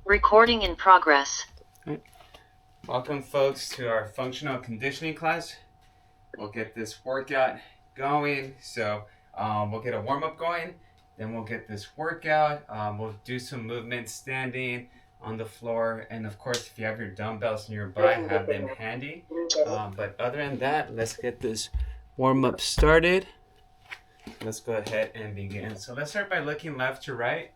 Recording in progress. Welcome, folks, to our functional conditioning class. We'll get this workout going. So we'll get a warm-up going, then we'll get this workout. We'll do some movement standing on the floor, and of course, if you have your dumbbells nearby, have them handy. But other than that, let's get this warm-up started. Let's go ahead and begin. So let's start by looking left to right.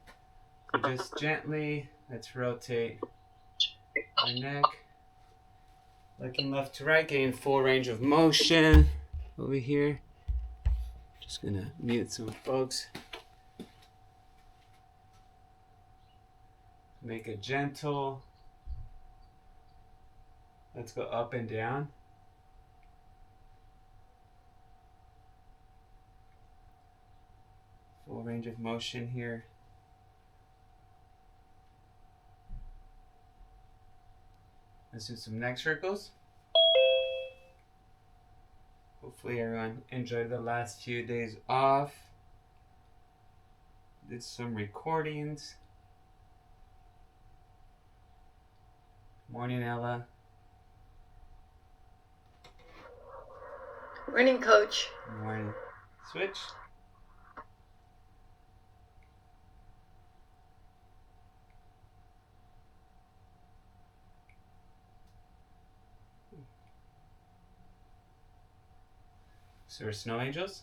So just gently, let's rotate our neck. Looking left to right, getting full range of motion over here. Just gonna mute some folks. Make it gentle. Let's go up and down. Full range of motion here. Let's do some neck circles. Hopefully everyone enjoyed the last few days off. Did some recordings. Morning, Ella. Morning, Coach. Morning. Switch. So we're snow angels.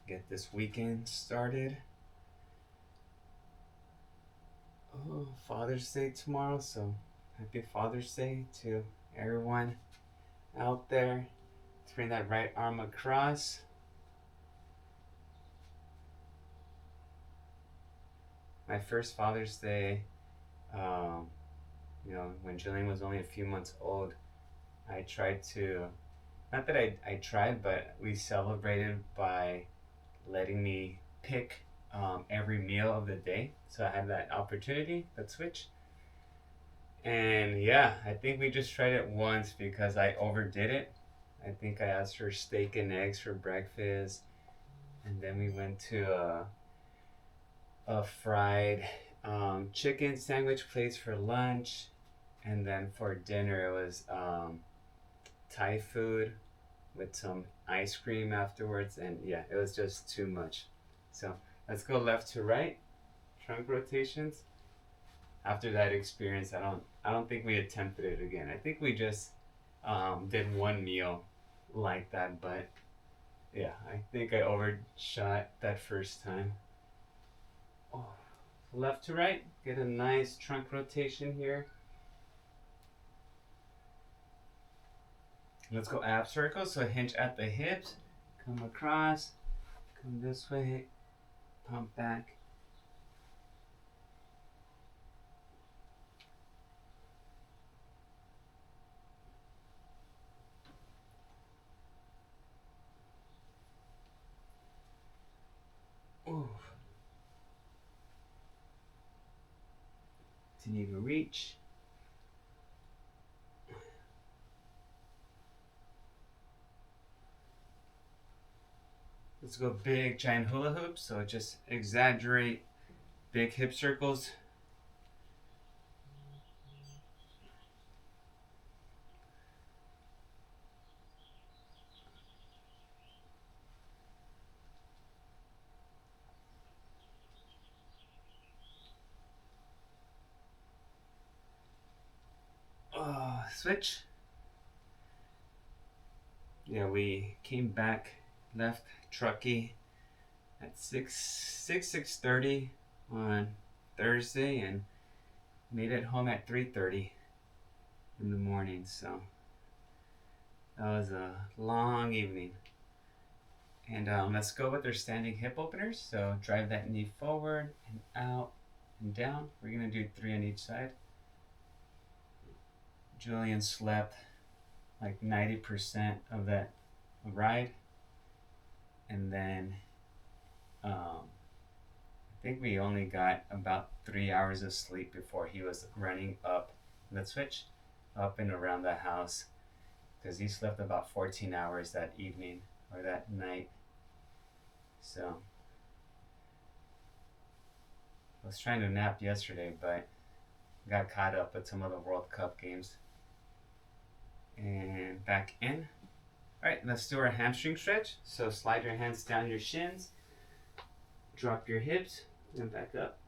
Get this weekend started. Oh, Father's Day tomorrow, so happy Father's Day to everyone out there. Let's bring that right arm across. My first Father's Day, when Jillian was only a few months old, I tried to, not that I tried, but we celebrated by letting me pick every meal of the day. So I had that opportunity, that switch. And yeah, I think we just tried it once because I overdid it. I think I asked for steak and eggs for breakfast. And then we went to a fried chicken sandwich place for lunch. And then for dinner, it was Thai food with some ice cream afterwards, and yeah, it was just too much. So let's go left to right, trunk rotations. After that experience, I don't think we attempted it again. I think we just did one meal like that, but yeah, I think I overshot that first time. Oh, left to right, get a nice trunk rotation here. Let's go ab circles. So hinge at the hips, come across, come this way, pump back. Ooh. Continue to reach. Let's go big giant hula hoops. So just exaggerate big hip circles. Switch. Yeah, we came back, left Truckee at 6:30 on Thursday and made it home at 3:30 in the morning. So that was a long evening. And let's go with our standing hip openers. So drive that knee forward and out and down. We're gonna do 3 on each side. Julian slept like 90% of that ride, and then I think we only got about 3 hours of sleep before he was running up. Let's switch up and around the house. because he slept about 14 hours that evening or that night. So I was trying to nap yesterday, but got caught up with some of the World Cup games. And back in. All right, let's do our hamstring stretch. So slide your hands down your shins, drop your hips, and back up.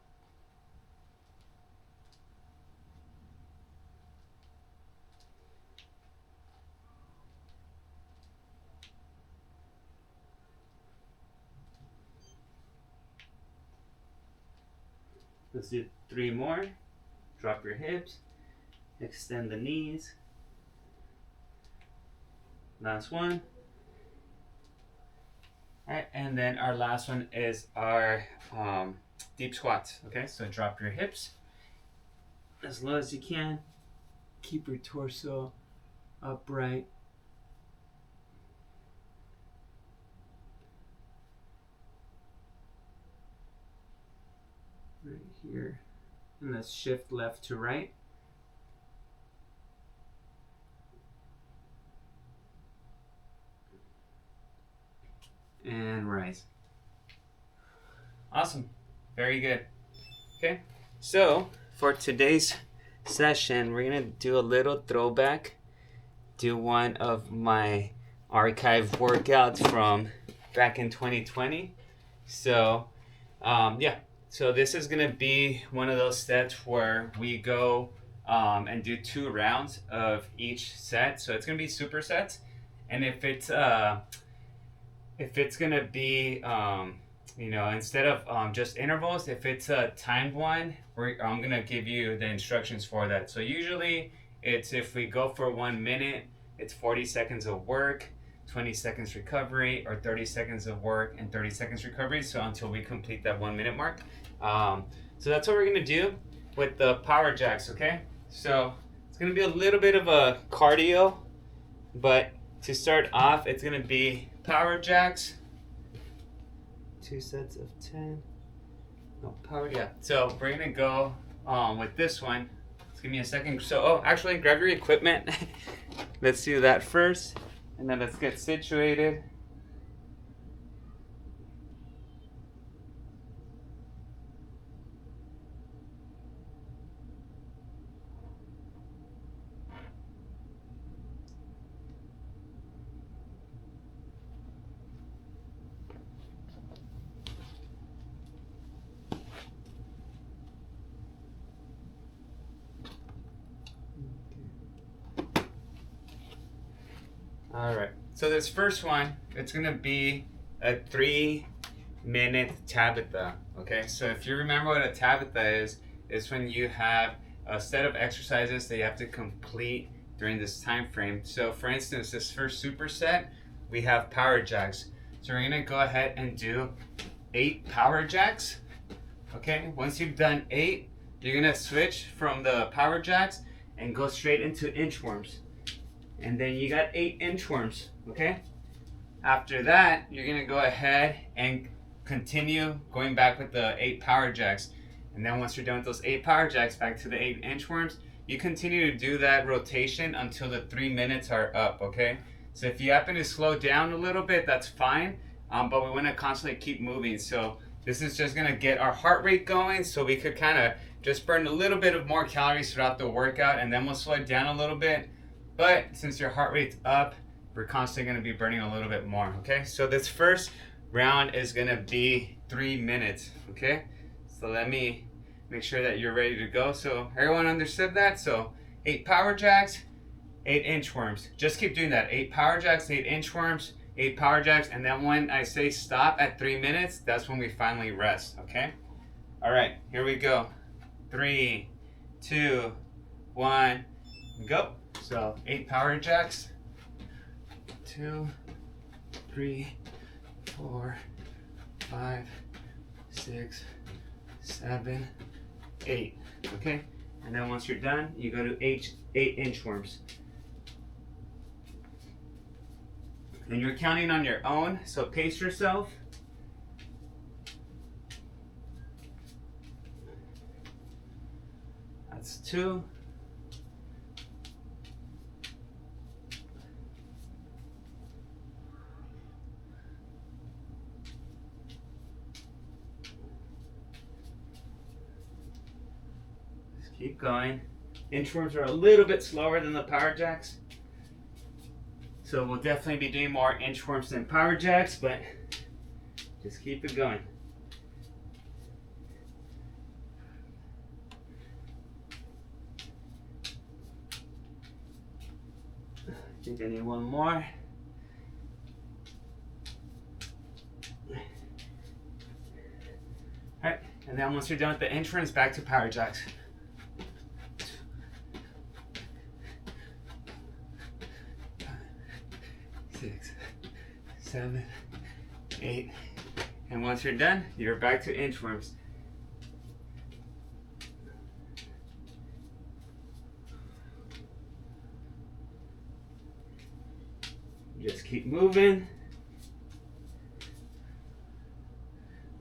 Let's do 3 more. Drop your hips, extend the knees. Last one. All right, and then our last one is our deep squats. Okay, so drop your hips as low as you can. Keep your torso upright. Right here. And let's shift left to right. And rise. Awesome. Very good. Okay. So for today's session, we're going to do a little throwback. Do one of my archive workouts from back in 2020. So, yeah. So this is going to be one of those sets where we go and do 2 rounds of each set. So it's going to be supersets. And if it's gonna be, instead of just intervals, if it's a timed one, I'm gonna give you the instructions for that. So usually it's, if we go for 1 minute, it's 40 seconds of work, 20 seconds recovery, or 30 seconds of work and 30 seconds recovery. So until we complete that 1 minute mark. So that's what we're gonna do with the power jacks, okay? So it's gonna be a little bit of a cardio, but to start off, it's gonna be power jacks, 2 sets of 10. No, power, yeah. So we're gonna go with this one. Just give me a second. So, actually, grab your equipment. Let's do that first, and then let's get situated. All right. So this first one, it's gonna be a 3-minute Tabata. Okay. So if you remember what a Tabata is when you have a set of exercises that you have to complete during this time frame. So for instance, this first superset, we have power jacks. So we're gonna go ahead and do 8 power jacks. Okay. Once you've done 8, you're gonna switch from the power jacks and go straight into inchworms. And then you got 8 inchworms, okay? After that, you're gonna go ahead and continue going back with the 8 power jacks. And then once you're done with those 8 power jacks, back to the 8 inchworms, you continue to do that rotation until the 3 minutes are up, okay? So if you happen to slow down a little bit, that's fine, but we wanna constantly keep moving. So this is just gonna get our heart rate going so we could kind of just burn a little bit of more calories throughout the workout, and then we'll slow it down a little bit. But since your heart rate's up, we're constantly going to be burning a little bit more, okay? So this first round is going to be 3 minutes, okay? So let me make sure that you're ready to go. So everyone understood that? So 8 power jacks, 8 inchworms. Just keep doing that. 8 power jacks, 8 inchworms, 8 power jacks. And then when I say stop at 3 minutes, that's when we finally rest, okay? All right, here we go. 3, 2, 1, go. So 8 power jacks, 2, 3, 4, 5, 6, 7, 8. Okay, and then once you're done, you go to 8 inchworms. And you're counting on your own, so pace yourself. That's 2. Keep going. Inchworms are a little bit slower than the power jacks. So we'll definitely be doing more inchworms than power jacks, but just keep it going. I think I need one more. Alright, and then once you're done with the inchworms, back to power jacks. 6, 7, 8, and once you're done, you're back to inchworms. Just keep moving.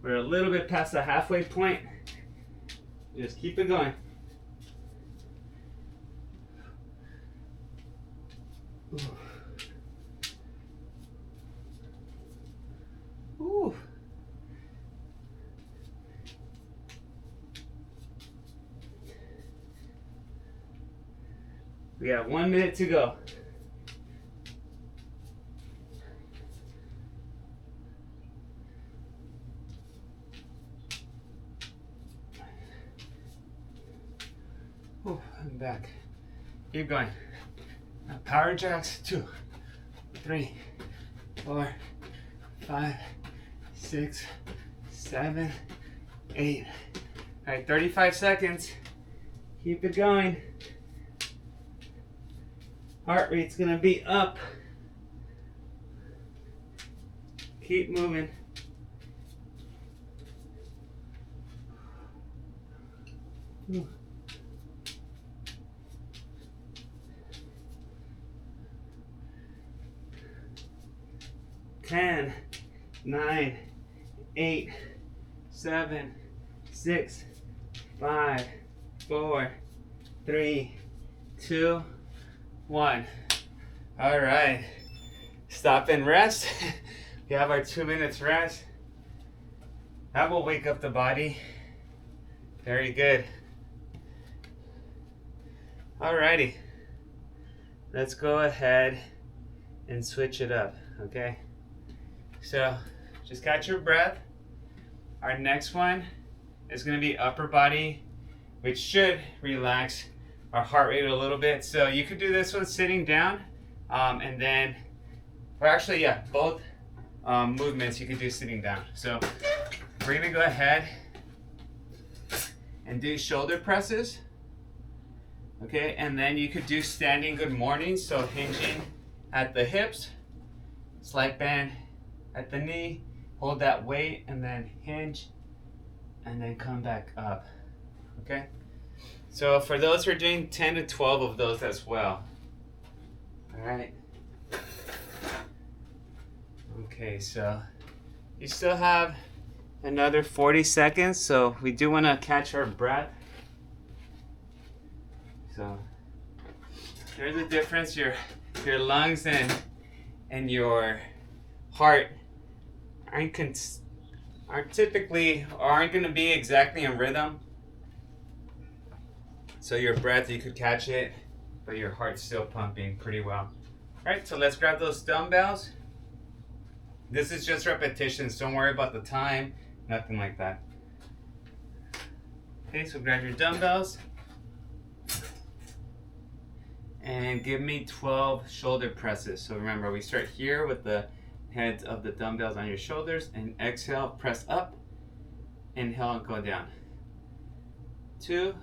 We're a little bit past the halfway point. Just keep it going. Ooh. We got 1 minute to go. Oh, I'm back. Keep going. Now power jacks, 2, 3, 4, 5, 6, 7, 8. All right, 35 seconds. Keep it going. Heart rate's gonna be up. Keep moving. Ooh. 10, 9, 8, 7, 6, 5, 4, 3, 2, 1. All right. Stop and rest. We have our 2 minutes rest. That will wake up the body. Very good. Alrighty. Let's go ahead and switch it up, okay? So just catch your breath. Our next one is going to be upper body, which should relax our heart rate a little bit. So you could do this one sitting down, and then, or actually, yeah, both movements you could do sitting down. So we're going to go ahead and do shoulder presses. Okay, and then you could do standing good morning, so hinging at the hips, slight bend at the knee, hold that weight, and then hinge, and then come back up. Okay, so for those who are doing 10 to 12 of those as well. All right. Okay, so you still have another 40 seconds, so we do want to catch our breath. So there's a difference. Your lungs and your heart aren't going to be exactly in rhythm. So your breath, you could catch it, but your heart's still pumping pretty well. All right, so let's grab those dumbbells. This is just repetitions. Don't worry about the time, nothing like that. Okay, so grab your dumbbells. And give me 12 shoulder presses. So remember, we start here with the heads of the dumbbells on your shoulders, and exhale, press up, inhale, and go down. 2,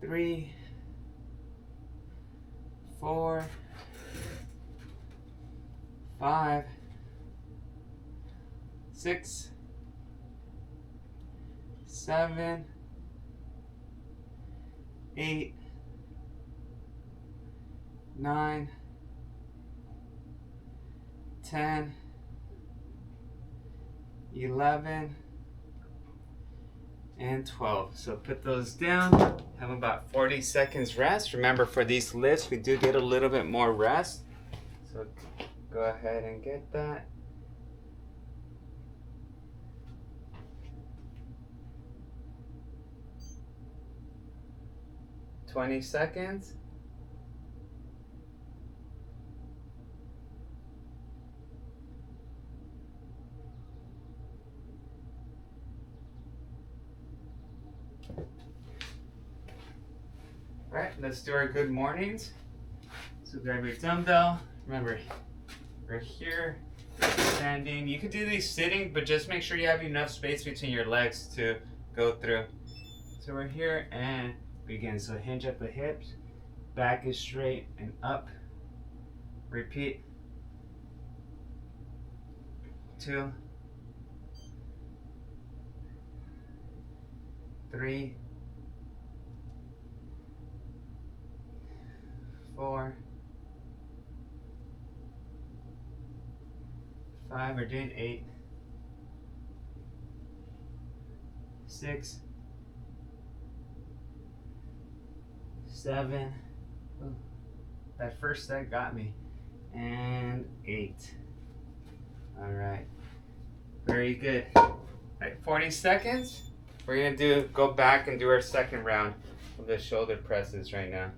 3, 4, 5, 6, 7, 8, 9, 10, 11, and 12. So put those down. Have about 40 seconds rest. Remember, for these lifts, we do get a little bit more rest. So go ahead and get that. 20 seconds. All right, let's do our good mornings. So grab your dumbbell. Remember, we're here, standing. You could do these sitting, but just make sure you have enough space between your legs to go through. So we're here and begin. So hinge at the hips, back is straight and up. Repeat. 2, 3, 4, 5, we're doing 8, 6, 7, ooh, that first set got me, and 8. All right, very good. All right, 40 seconds. We're gonna go back and do our second round of the shoulder presses right now.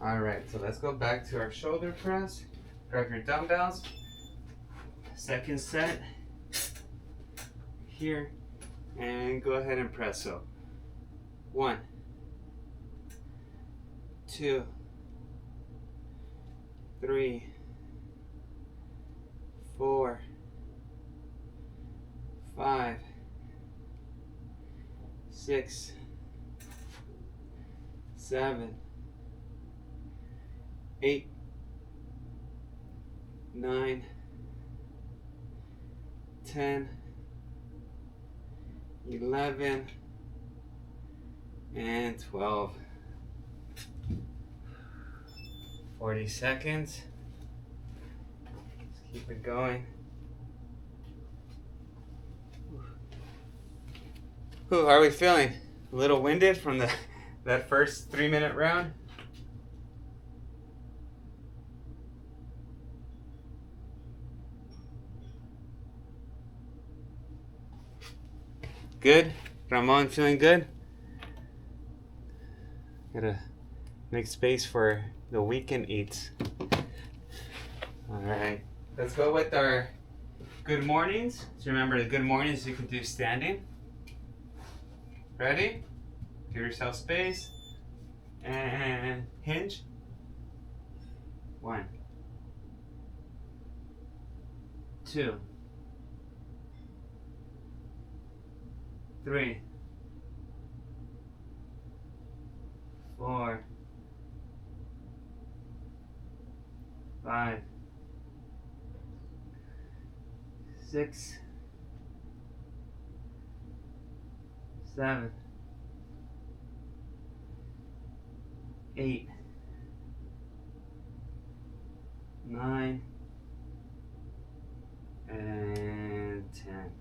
All right, so let's go back to our shoulder press. Grab your dumbbells. Second set here, and go ahead and press. So 1, 2, 3, 4, 5, 6, 7, 8, 9, 10, 11, and 12. 40 seconds. Let's keep it going. How are we feeling? A little winded from that first 3-minute round? Good? Ramon, feeling good? Gotta make space for the weekend eats. Alright, let's go with our good mornings. So remember, the good mornings you can do standing. Ready? Give yourself space. And hinge. 1, 2, 3, 4, 5, 6, 7, 8, 9, and 10.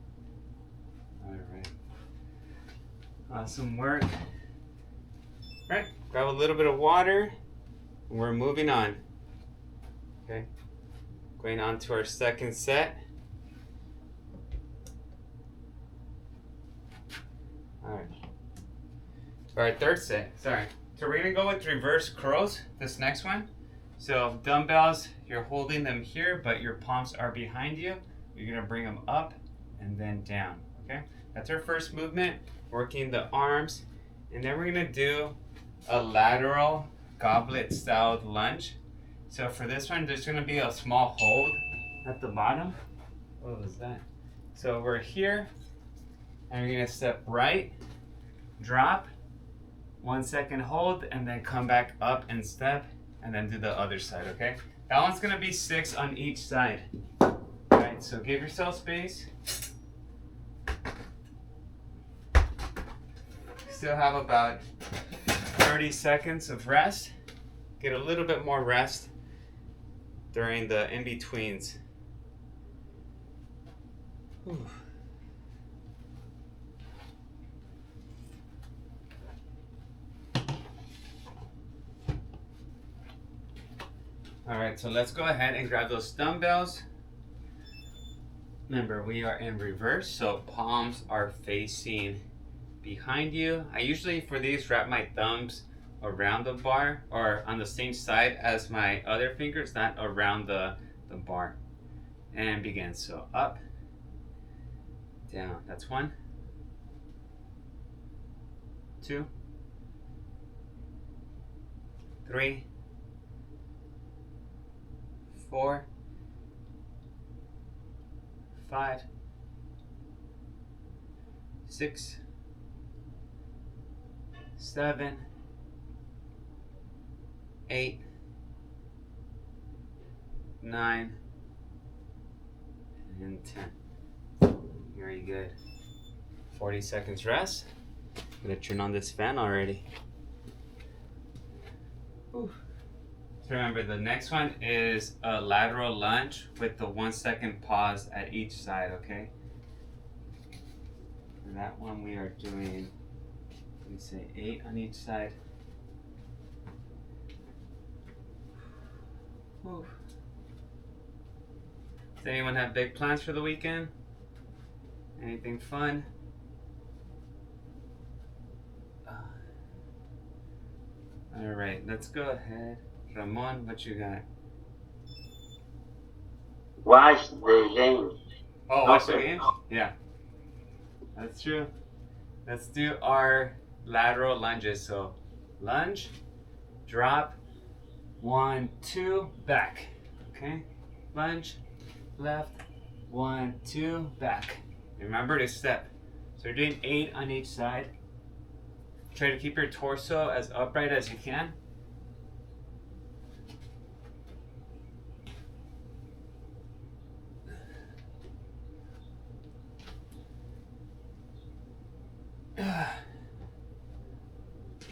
All right. Awesome work. All right, grab a little bit of water, and we're moving on. Okay, going on to our second set. All right, all right, third set, sorry. So we're gonna go with reverse curls, this next one. So dumbbells, you're holding them here, but your palms are behind you. You're gonna bring them up and then down, okay? That's our first movement, working the arms. And then we're gonna do a lateral goblet styled lunge. So for this one, there's gonna be a small hold at the bottom. What was that? So we're here, and we're gonna step right, drop, 1 second hold, and then come back up and step, and then do the other side, okay? That one's gonna be 6 on each side. All right, so give yourself space. Still have about 30 seconds of rest. Get a little bit more rest. during the in-betweens. Whew. All right, so let's go ahead and grab those dumbbells. Remember, we are in reverse, so palms are facing behind you. I usually, for these, wrap my thumbs around the bar or on the same side as my other fingers, not around the bar. And begin. So up, down. That's 1, 2, 3, 4, 5, 6, 7, 8, 9, and 10. Very good. 40 seconds rest. I'm gonna turn on this fan already. Whew. So remember, the next one is a lateral lunge with the 1-second pause at each side, okay? For that one, we are doing, let me say 8 on each side. Whew. Does anyone have big plans for the weekend? Anything fun? All right, let's go ahead. Ramon, what you got? Watch the game. Oh, watch the game? Yeah, that's true. Let's do our lateral lunges. So, lunge, drop, 1, 2, back. Okay, lunge, left, 1, 2, back. Remember to step. So you're doing 8 on each side. Try to keep your torso as upright as you can.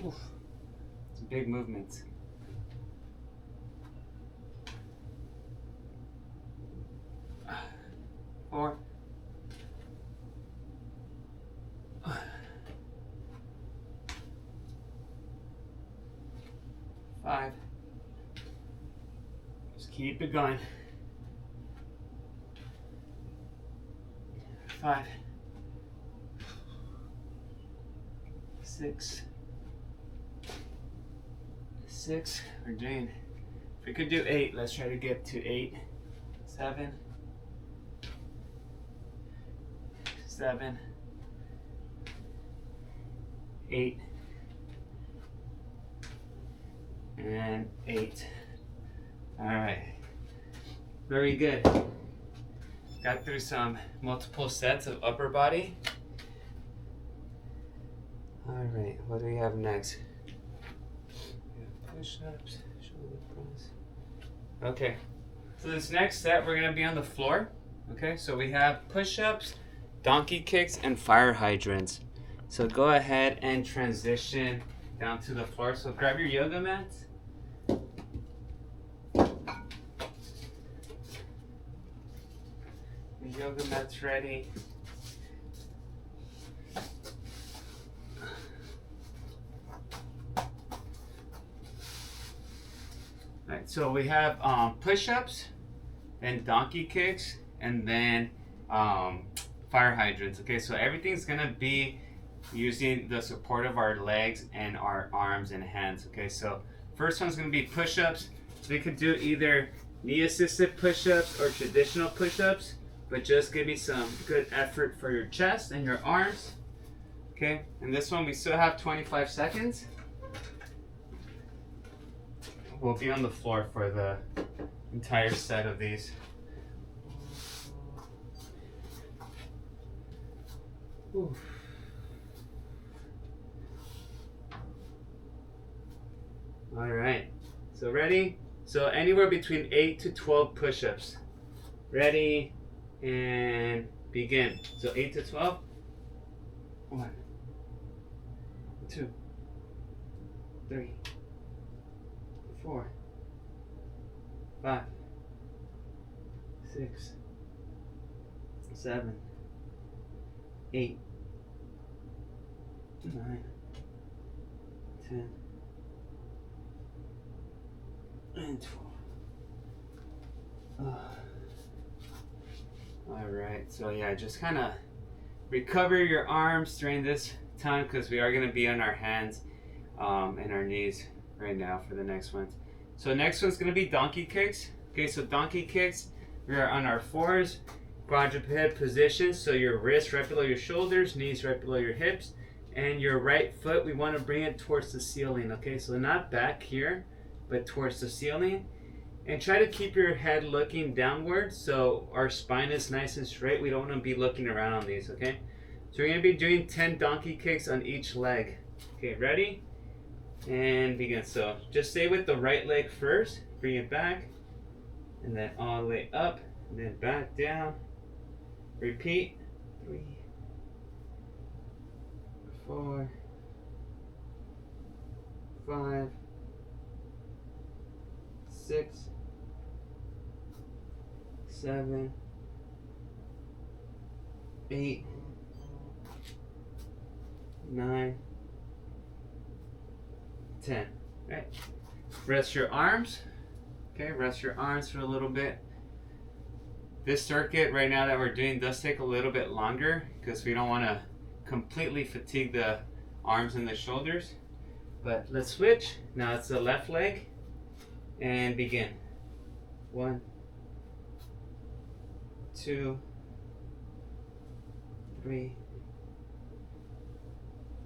Oof. It's a big movement. Four. 5. Just keep it going. 5. 6. 6. We're doing. If we could do 8, let's try to get to 8. 7. 7. 8. And 8. All right. Very good. Got through some multiple sets of upper body. All right. What do we have next? We have push-ups, shoulder press. Okay. So this next set, we're gonna be on the floor. Okay. So we have push-ups, donkey kicks, and fire hydrants. So go ahead and transition down to the floor. So grab your yoga mats. Your yoga mat's ready. Alright, so we have push-ups and donkey kicks and then fire hydrants. Okay, so everything's gonna be using the support of our legs and our arms and hands. Okay, so first one's gonna be push-ups. So we could do either knee-assisted push-ups or traditional push-ups, but just give me some good effort for your chest and your arms. Okay, and this one we still have 25 seconds. We'll be on the floor for the entire set of these. Oof. All right, so ready? So anywhere between 8 to 12 push-ups. Ready, and begin. So 8 to 12. 1, 2, 3, 4, 5, 6, 7, 8, 9, 10, and 12. Alright, so yeah, just kind of recover your arms during this time because we are going to be on our hands and our knees right now for the next ones. So next one's going to be donkey kicks. Okay, so donkey kicks, we are on our fours, quadruped position, so your wrists right below your shoulders, knees right below your hips, and your right foot, we want to bring it towards the ceiling. Okay, so not back here, but towards the ceiling. And try to keep your head looking downward so our spine is nice and straight. We don't want to be looking around on these, okay? So we're going to be doing 10 donkey kicks on each leg. Okay, ready? And begin. So just stay with the right leg first. Bring it back. And then all the way up. And then back down. Repeat. 3, 4, 5, 6, 7, 8, 9, 10. Right. Rest your arms. Okay, rest your arms for a little bit. This circuit right now that we're doing does take a little bit longer because we don't want to completely fatigue the arms and the shoulders. But let's switch. Now it's the left leg and begin. 1, 2, 3,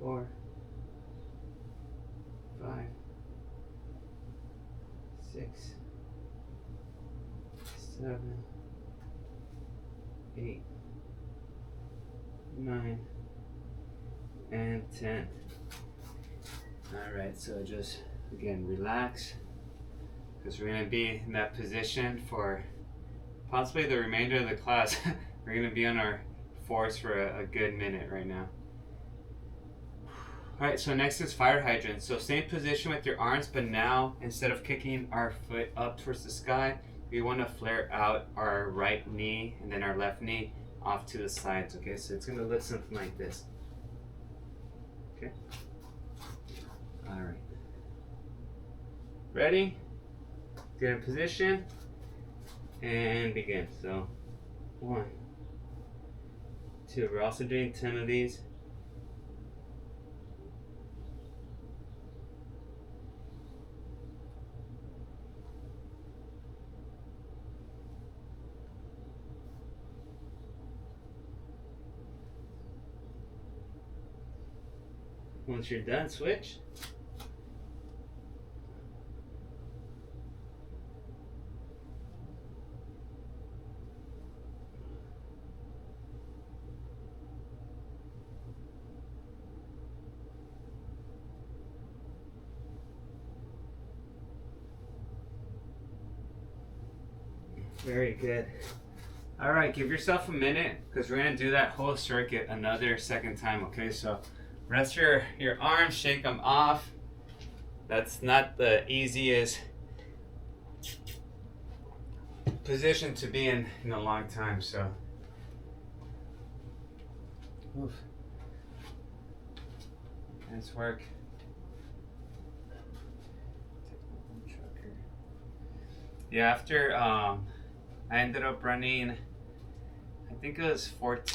4, 5, 6, 7, 8, 9, and 10. Alright, so just again relax because we're going to be in that position for possibly the remainder of the class. We're going to be on our fours for a good minute right now. Alright, so next is fire hydrant. So same position with your arms, but now instead of kicking our foot up towards the sky, we want to flare out our right knee and then our left knee off to the sides. Okay, so it's going to look something like this. Okay. Alright. Ready? Get in position and begin. So 1, 2. We're also doing 10 of these. Once you're done, switch. Very good. All right, give yourself a minute because we're gonna do that whole circuit another second time. Okay, so rest your arms, shake them off. That's not the easiest position to be in a long time. So, oof. Nice work. Yeah, after I ended up running, I think it was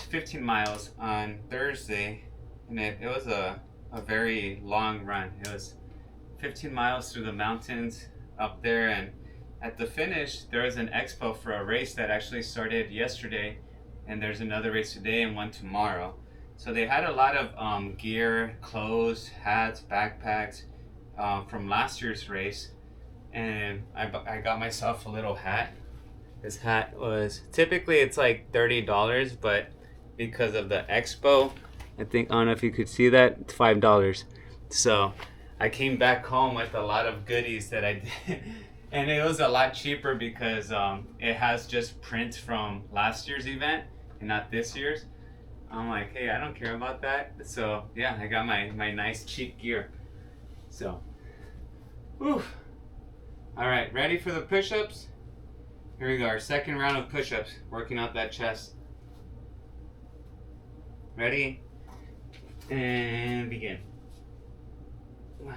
15 miles on Thursday, and it was a very long run. It was 15 miles through the mountains up there, and at the finish there was an expo for a race that actually started yesterday, and there's another race today and one tomorrow. So they had a lot of gear, clothes, hats, backpacks from last year's race, and I got myself a little hat. This hat was, typically it's like $30, but because of the expo, I don't know if you could see that, it's $5. So I came back home with a lot of goodies that I did. And it was a lot cheaper because it has just prints from last year's event and not this year's. I'm like, hey, I don't care about that. So yeah, I got my nice cheap gear. So, whew. All right, ready for the push-ups? Here we go, our second round of push-ups, working out that chest. Ready? And begin. 1,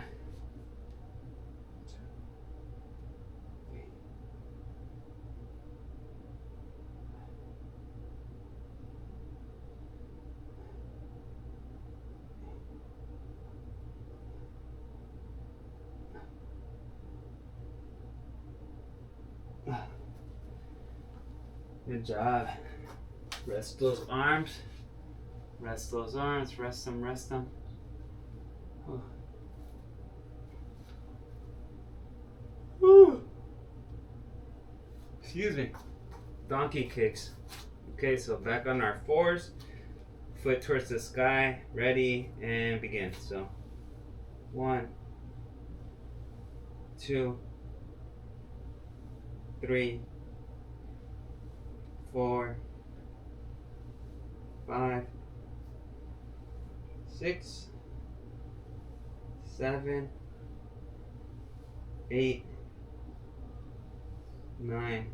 2, 3. Good job. Rest those arms. Rest those arms. Rest them, rest them. Oh. Woo. Excuse me. Donkey kicks. Okay, so back on our fours. Foot towards the sky. Ready and begin. So 1, 2, 3, 4, 5, 6, 7, 8, 9,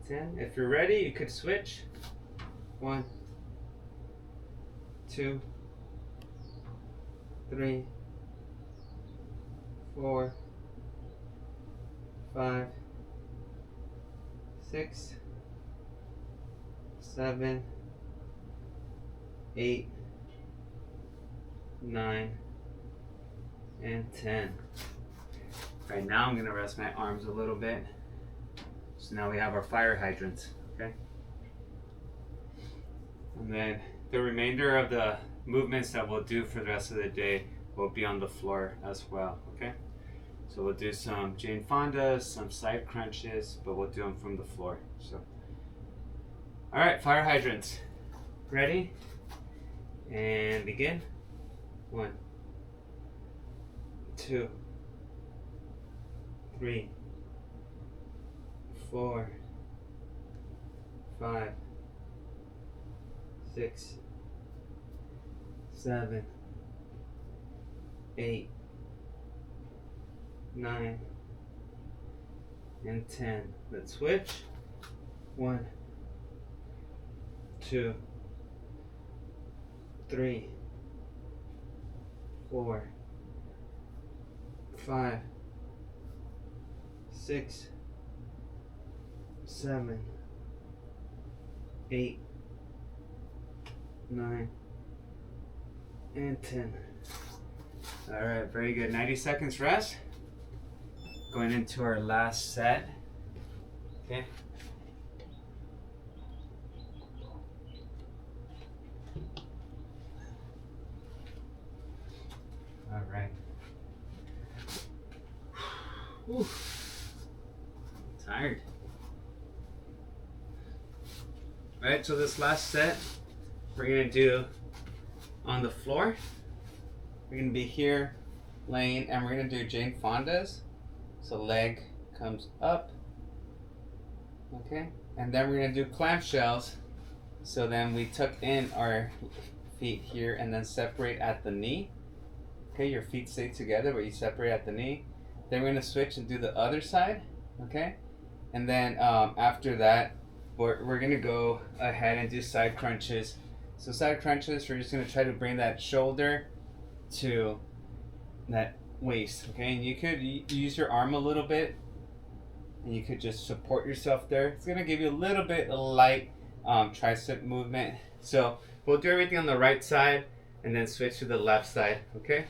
10. If you're ready, you could switch. 1, 2, 3, 4, 5, 6, 7, 8, 9, and 10. Right now I'm gonna rest my arms a little bit. So now we have our fire hydrants, okay? And then the remainder of the movements that we'll do for the rest of the day will be on the floor as well, okay? So we'll do some Jane Fondas, some side crunches, but we'll do them from the floor. So, all right, fire hydrants. Ready? And begin. 1, 2, 3, 4, 5, 6, 7, 8, 9, and 10. Let's switch. 1, 2, 3, 4, 5, 6, 7, 8, 9, and 10. All right, very good. 90 seconds rest. Going into our last set. Okay. All right. Whew. Tired. All right, so this last set we're gonna do on the floor. We're gonna be here laying, and we're gonna do Jane Fonda's. So leg comes up, okay? And then we're gonna do clamshells. So then we tuck in our feet here and then separate at the knee. Okay, your feet stay together, but you separate at the knee. Then we're gonna switch and do the other side, okay? And then after that, we're gonna go ahead and do side crunches. So side crunches, we're just gonna try to bring that shoulder to that waist, okay? And you could use your arm a little bit, and you could just support yourself there. It's gonna give you a little bit of light tricep movement. So we'll do everything on the right side and then switch to the left side, okay?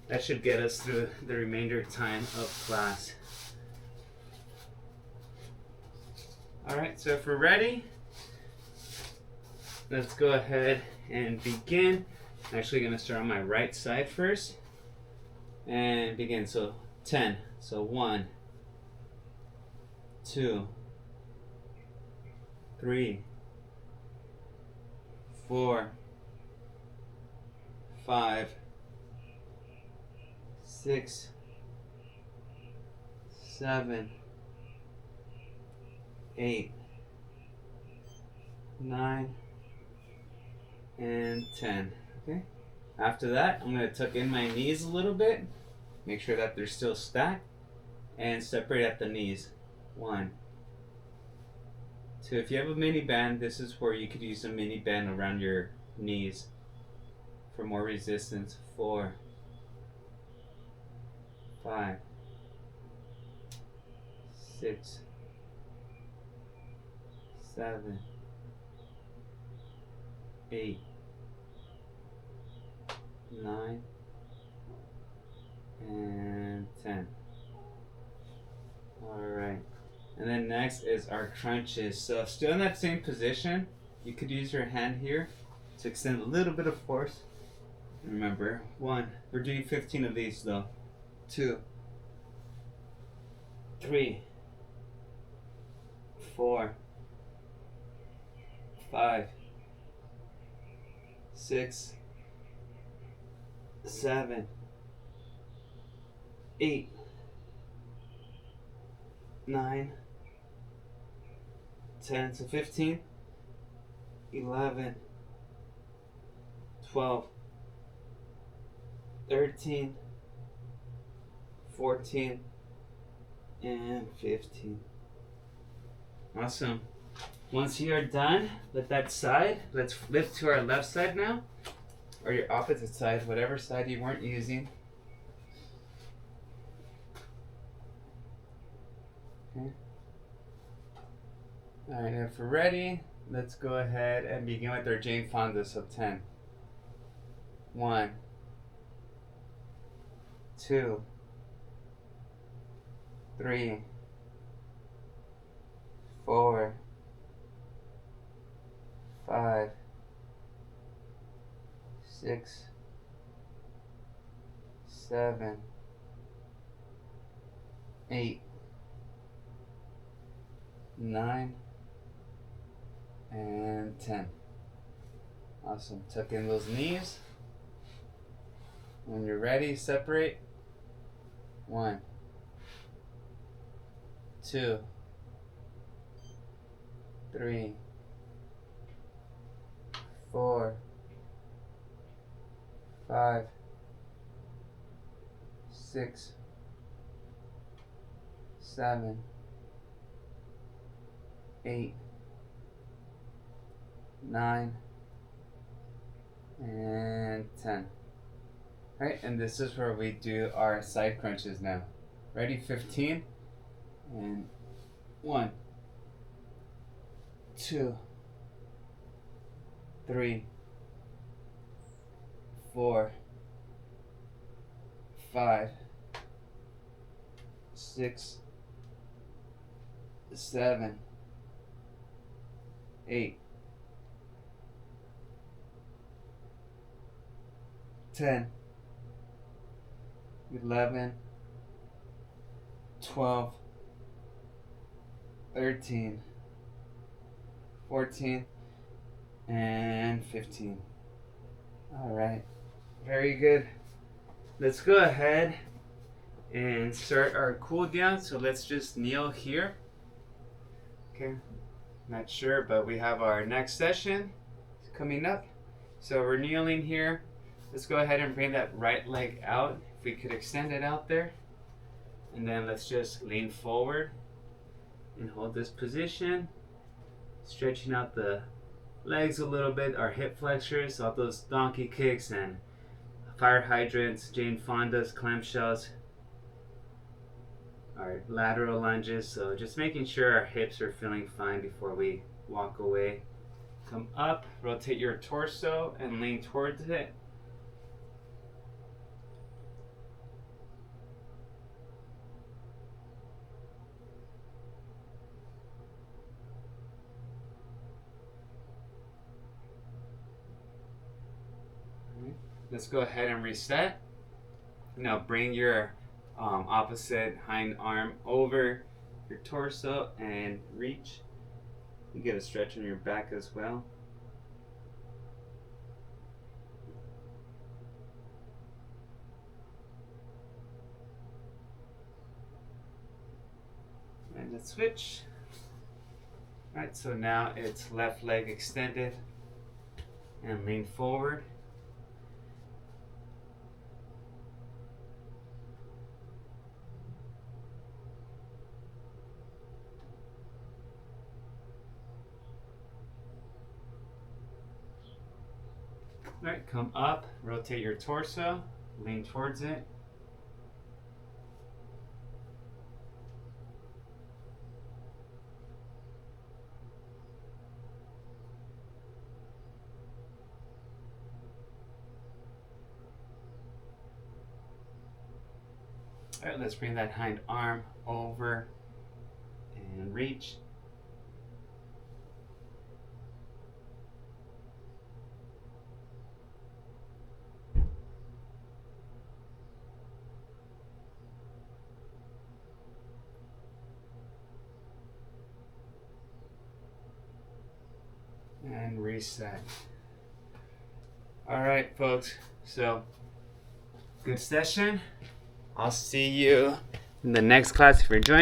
That should get us through the remainder time of class. All right, so if we're ready, let's go ahead and begin. I'm actually gonna start on my right side first and begin. So 10. So 1, 2, 3, 4, 5, 6, 7, 8, 9, and 10. Okay. After that, I'm going to tuck in my knees a little bit. Make sure that they're still stacked. And separate at the knees. 1, 2. If you have a mini band, this is where you could use a mini band around your knees for more resistance. 4, 5, 6, 7, 8, 9, and 10. Alright. And then next is our crunches. So still in that same position, you could use your hand here to extend a little bit of force. Remember, 1, we're doing 15 of these though. 2, 3, 4, 5, 6, 7, 8, 9, 10, so 15, 11, 12, 13, 14, and 15. Awesome. Once you are done with that side, let's flip to our left side now, or your opposite side, whatever side you weren't using. Okay. Alright, if we're ready, let's go ahead and begin with our Jane Fonda sub 10. 1, 2, 3, 4, 5, 6, 7, 8, 9, and 10. Awesome. Tuck in those knees. When you're ready, separate. 1, 2, 3, 4, 5, 6, 7, 8, 9, and 10. Right, and this is where we do our side crunches now. Ready? 15, and 1, 2, 3, 4, 5, 6, 7, 8, 10, 11, 12, 13, 14, and 15. Alright, very good. Let's go ahead and start our cool down. So let's just kneel here. Okay, not sure, but we have our next session coming up. So we're kneeling here. Let's go ahead and bring that right leg out. If we could extend it out there. And then let's just lean forward and hold this position. Stretching out the legs a little bit, our hip flexors, all those donkey kicks and fire hydrants, Jane Fonda's, clamshells, our lateral lunges. So just making sure our hips are feeling fine before we walk away. Come up, rotate your torso and lean towards it. Let's go ahead and reset. Now bring your opposite hind arm over your torso and reach. You get a stretch on your back as well. And let's switch. Right, so now it's left leg extended and lean forward. Alright, come up, rotate your torso, lean towards it. Alright, let's bring that hind arm over and reach. And reset. Alright, folks, so good session. I'll see you in the next class if you're joining.